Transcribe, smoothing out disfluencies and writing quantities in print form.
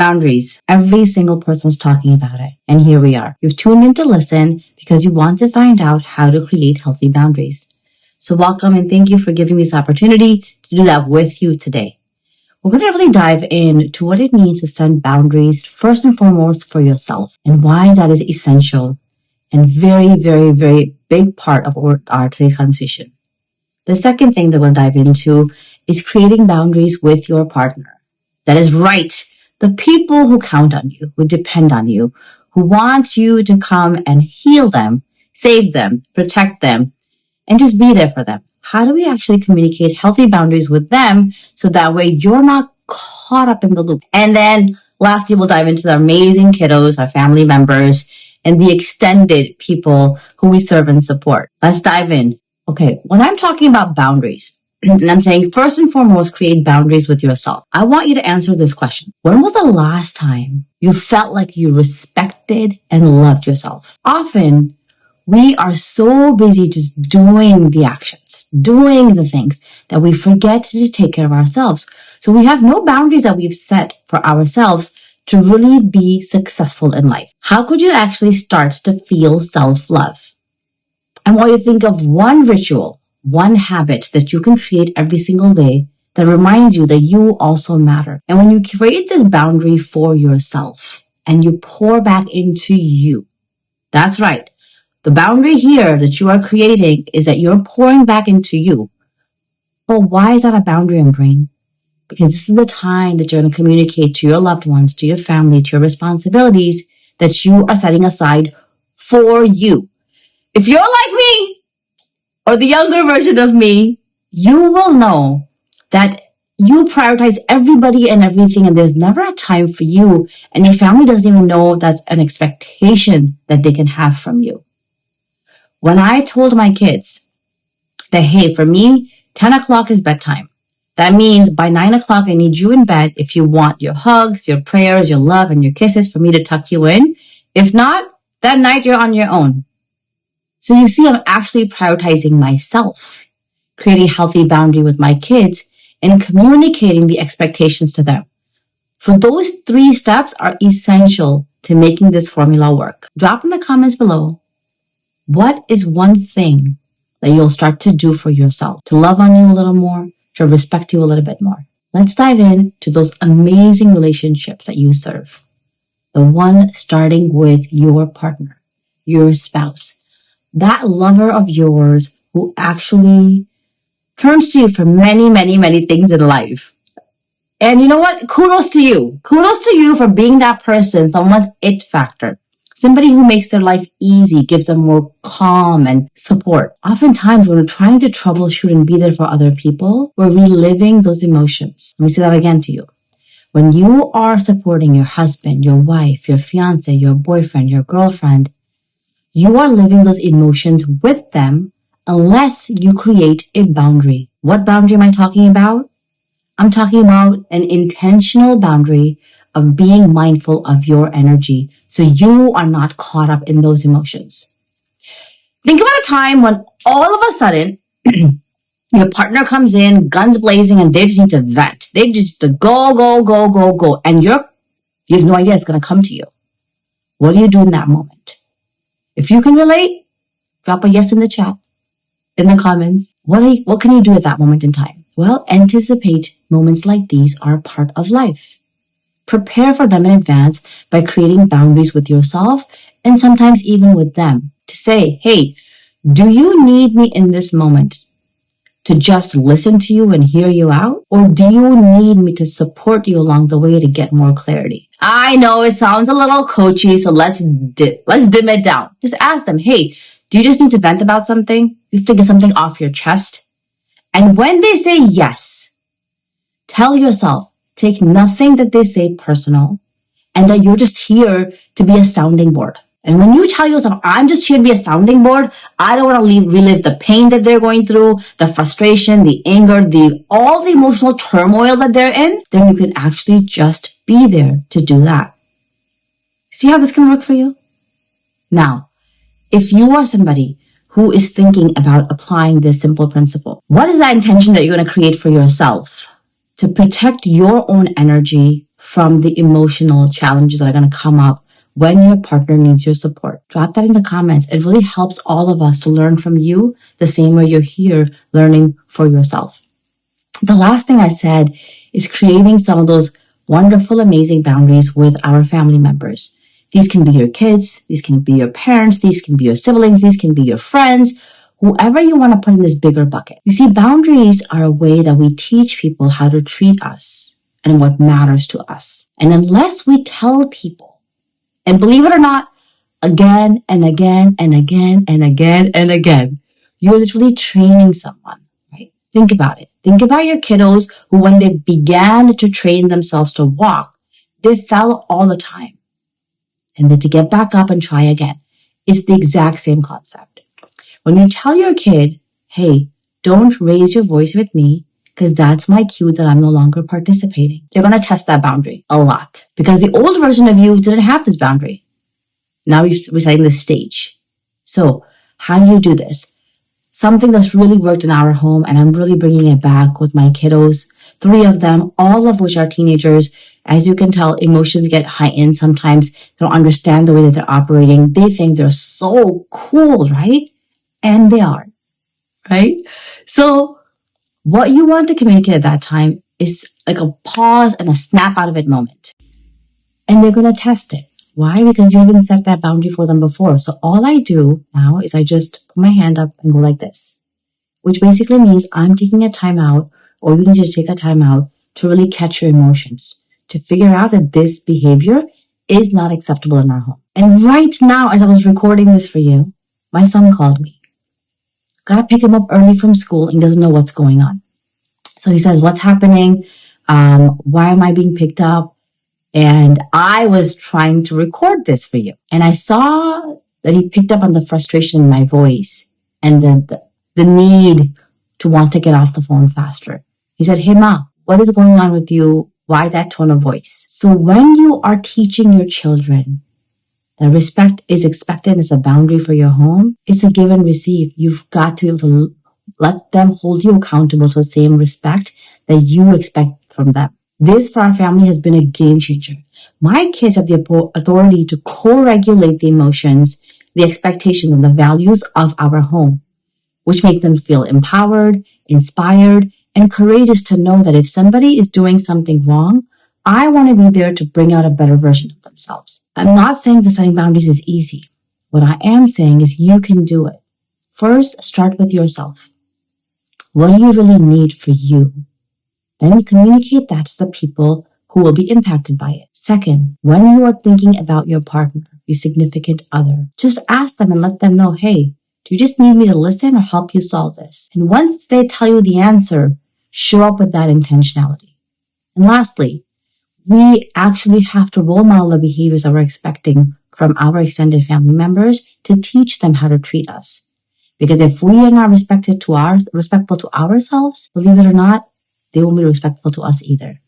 Boundaries. Every single person's talking about it. And here we are. You've tuned in to listen because you want to find out how to create healthy boundaries. So welcome and thank you for giving me this opportunity to do that with you today. We're going to really dive into what it means to set boundaries first and foremost for yourself and why that is essential and very, very, very big part of our today's conversation. The second thing that we're going to dive into is creating boundaries with your partner. That is right. The people who count on you, who depend on you, who want you to come and heal them, save them, protect them, and just be there for them. How do we actually communicate healthy boundaries with them so that way you're not caught up in the loop? And then lastly, we'll dive into the amazing kiddos, our family members, and the extended people who we serve and support. Let's dive in. Okay, when I'm talking about boundaries, and I'm saying first and foremost, create boundaries with yourself. I want you to answer this question. When was the last time you felt like you respected and loved yourself? Often, we are so busy just doing the actions, doing the things that we forget to take care of ourselves. So we have no boundaries that we've set for ourselves to really be successful in life. How could you actually start to feel self-love? I want you to think of one ritual, one habit that you can create every single day that reminds you that you also matter. And when you create this boundary for yourself and you pour back into you, that's right. The boundary here that you are creating is that you're pouring back into you. Well, why is that a boundary, Ambereen? Because this is the time that you're going to communicate to your loved ones, to your family, to your responsibilities that you are setting aside for you. If you're like me, or the younger version of me, you will know that you prioritize everybody and everything, and there's never a time for you, and your family doesn't even know that's an expectation that they can have from you. When I told my kids that, hey, for me, 10 o'clock is bedtime. That means by 9 o'clock, I need you in bed if you want your hugs, your prayers, your love, and your kisses for me to tuck you in. If not, that night you're on your own. So you see, I'm actually prioritizing myself, creating a healthy boundary with my kids, and communicating the expectations to them. For those 3 steps are essential to making this formula work. Drop in the comments below, what is one thing that you'll start to do for yourself to love on you a little more, to respect you a little bit more? Let's dive in to those amazing relationships that you serve. The one starting with your partner, your spouse. That lover of yours who actually turns to you for many, many, many things in life. And you know what? Kudos to you. Kudos to you for being that person, someone's it factor. Somebody who makes their life easy, gives them more calm and support. Oftentimes, when we're trying to troubleshoot and be there for other people, we're reliving those emotions. Let me say that again to you. When you are supporting your husband, your wife, your fiance, your boyfriend, your girlfriend, you are living those emotions with them unless you create a boundary. What boundary am I talking about? I'm talking about an intentional boundary of being mindful of your energy so you are not caught up in those emotions. Think about a time when all of a sudden your partner comes in, guns blazing, and they just need to vent. They just need to go, and you have no idea it's going to come to you. What do you do in that moment? If you can relate, drop a yes in the chat, in the comments. What can you do at that moment in time? Well, anticipate moments like these are a part of life. Prepare for them in advance by creating boundaries with yourself and sometimes even with them to say, hey, do you need me in this moment to just listen to you and hear you out? Or do you need me to support you along the way to get more clarity? I know it sounds a little coachy, so let's dim it down. Just ask them, hey, do you just need to vent about something? You have to get something off your chest? And when they say yes, tell yourself, take nothing that they say personal, and that you're just here to be a sounding board. And when you tell yourself, I'm just here to be a sounding board, I don't want to relive the pain that they're going through, the frustration, the anger, all the emotional turmoil that they're in, then you can actually just be there to do that. See how this can work for you? Now, if you are somebody who is thinking about applying this simple principle, what is that intention that you're going to create for yourself to protect your own energy from the emotional challenges that are going to come up when your partner needs your support. Drop that in the comments. It really helps all of us to learn from you the same way you're here learning for yourself. The last thing I said is creating some of those wonderful, amazing boundaries with our family members. These can be your kids, these can be your parents, these can be your siblings, these can be your friends, whoever you want to put in this bigger bucket. You see, boundaries are a way that we teach people how to treat us and what matters to us. And unless we tell people, and believe it or not, again and again and again and again and again, you're literally training someone, right? Think about it. Think about your kiddos who, when they began to train themselves to walk, they fell all the time. And then to get back up and try again. It's the exact same concept. When you tell your kid, hey, don't raise your voice with me because that's my cue that I'm no longer participating, you're going to test that boundary a lot because the old version of you didn't have this boundary. Now we're setting the stage. So how do you do this? Something that's really worked in our home, and I'm really bringing it back with my kiddos, 3 of them, all of which are teenagers. As you can tell, emotions get heightened sometimes. They don't understand the way that they're operating. They think they're so cool, right? And they are, right? So what you want to communicate at that time is like a pause and a snap out of it moment. And they're going to test it. Why? Because you haven't set that boundary for them before. So all I do now is I just put my hand up and go like this, which basically means I'm taking a time out, or you need to take a time out to really catch your emotions, to figure out that this behavior is not acceptable in our home. And right now, as I was recording this for you, my son called me. Gotta pick him up early from school and doesn't know what's going on. So he says, what's happening? Why am I being picked up? And I was trying to record this for you. And I saw that he picked up on the frustration in my voice and the need to want to get off the phone faster. He said, hey, Ma, what is going on with you? Why that tone of voice? So when you are teaching your children that respect is expected and it's a boundary for your home, it's a give and receive. You've got to be able to let them hold you accountable to the same respect that you expect from them. This for our family has been a game changer. My kids have the authority to co-regulate the emotions, the expectations, and the values of our home, which makes them feel empowered, inspired, and courageous to know that if somebody is doing something wrong, I want to be there to bring out a better version of themselves. I'm not saying that setting boundaries is easy. What I am saying is you can do it. First, start with yourself. What do you really need for you? Then communicate that to the people who will be impacted by it. Second, when you are thinking about your partner, your significant other, just ask them and let them know, hey, do you just need me to listen or help you solve this? And once they tell you the answer, show up with that intentionality. And lastly, we actually have to role model the behaviors that we're expecting from our extended family members to teach them how to treat us. Because if we are not respectful to ourselves, believe it or not, they won't be respectful to us either.